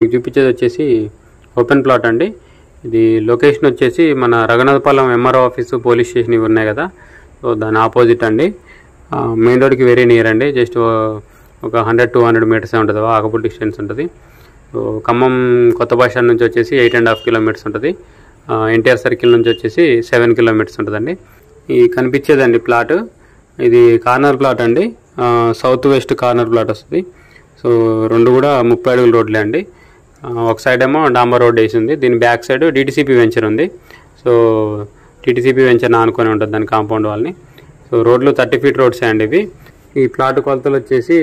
మీకు చూపించేది వచ్చేసి ఓపెన్ ప్లాట్ అండి. ఇది లొకేషన్ వచ్చేసి మన Raghunathapalem MRO office police station ఇవి ఉన్నాయి కదా, సో దాని ఆపోజిట్ అండి. మెయిన్ రోడ్కి వెరీ నియర్ అండి. జస్ట్ ఒక 100-200 మీటర్స్ ఉంటుంది, వాకబుల్ డిస్టెన్స్ ఉంటుంది. సో ఖమ్మం కొత్త బస్ స్టాండ్ నుంచి వచ్చేసి 8.5 కిలోమీటర్స్ ఉంటుంది. ఎన్టీఆర్ సర్కిల్ నుంచి వచ్చేసి 7 కిలోమీటర్స్ ఉంటుందండి. ఈ కనిపించేదండి ప్లాట్, ఇది కార్నర్ ప్లాట్ అండి. సౌత్ వెస్ట్ కార్నర్ ప్లాట్ వస్తుంది. సో రెండు కూడా 30 అడుగుల రోడ్లే అండి. ఒక సైడ్ ఏమో డాంబర్ రోడ్ వేసి ఉంది, దీని బ్యాక్ సైడ్ డిటిసిపి వెంచర్ ఉంది. సో డిటిసిపి వెంచర్ ఆనుకొని ఉంటుంది దాని కాంపౌండ్ వాళ్ళని. సో రోడ్లు 30 ఫీట్ రోడ్సే అండి ఇవి. ఈ ప్లాట్ కొలతలు వచ్చేసి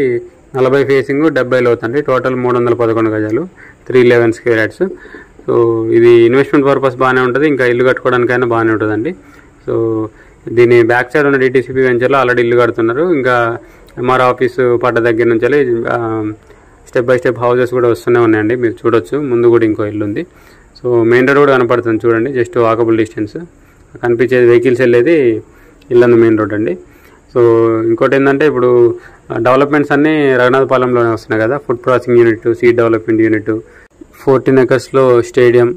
40 ఫేసింగ్ 70 అవుతుంది. టోటల్ 311 గజాలు, 311 స్క్వేర్ యార్డ్స్. సో ఇది ఇన్వెస్ట్మెంట్ పర్పస్ బాగానే ఉంటుంది, ఇంకా ఇల్లు కట్టుకోవడానికైనా బాగానే ఉంటుందండి. సో దీని బ్యాక్ సైడ్ ఉన్న డిటిసిపి వెంచర్లో ఆల్రెడీ ఇల్లు కడుతున్నారు. ఇంకా ఎంఆర్ ఆఫీసు పడ్డ దగ్గర నుంచి స్టెప్ బై స్టెప్ హౌసెస్ కూడా వస్తూనే ఉన్నాయండి, మీరు చూడొచ్చు. ముందు కూడా ఇంకో ఇల్లు ఉంది. సో మెయిన్ రోడ్ కూడా కనపడుతుంది చూడండి, జస్ట్ వాకబుల్ డిస్టెన్స్. కనిపించేది వెహికల్స్ వెళ్ళేది ఇల్లందు మెయిన్ రోడ్ అండి. సో ఇంకోటి ఏంటంటే ఇప్పుడు డెవలప్మెంట్స్ అన్నీ రఘునాథపాలెంలోనే వస్తున్నాయి కదా. Food processing unit, seed development unit, 14 ఎకర్స్లో స్టేడియం,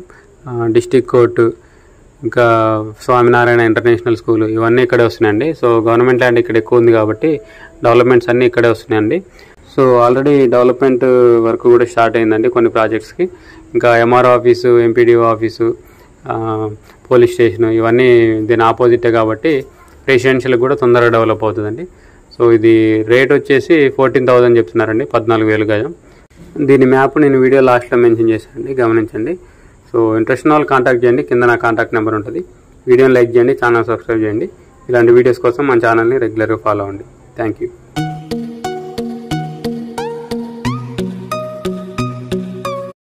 డిస్టిక్ కోర్టు, ఇంకా స్వామినారాయణ ఇంటర్నేషనల్ స్కూల్, ఇవన్నీ ఇక్కడే వస్తున్నాయండి. సో గవర్నమెంట్ ల్యాండ్ ఇక్కడ ఎక్కువ ఉంది కాబట్టి డెవలప్మెంట్స్ అన్నీ ఇక్కడే వస్తున్నాయండి. సో ఆల్రెడీ డెవలప్మెంట్ వర్క్ కూడా స్టార్ట్ అయిందండి కొన్ని ప్రాజెక్ట్స్కి. ఇంకా MRO office, MPDO office, police station, ఇవన్నీ దీని ఆపోజిటే కాబట్టి రెసిడెన్షియల్కి కూడా తొందరగా డెవలప్ అవుతుందండి. సో ఇది రేట్ వచ్చేసి 14,000 చెప్తున్నారండి, 14,000 గజం. దీని మ్యాప్ నేను వీడియో లాస్ట్లో మెన్షన్ చేశానండి, గమనించండి. సో ఇంట్రెస్ట్ ఉన్న వాళ్ళు కాంటాక్ట్ చేయండి, కింద నా కాంటాక్ట్ నెంబర్ ఉంటుంది. వీడియోని లైక్ చేయండి, ఛానల్ సబ్స్క్రైబ్ చేయండి. ఇలాంటి వీడియోస్ కోసం మన ఛానల్ని రెగ్యులర్గా ఫాలో అవ్వండి. Thank you.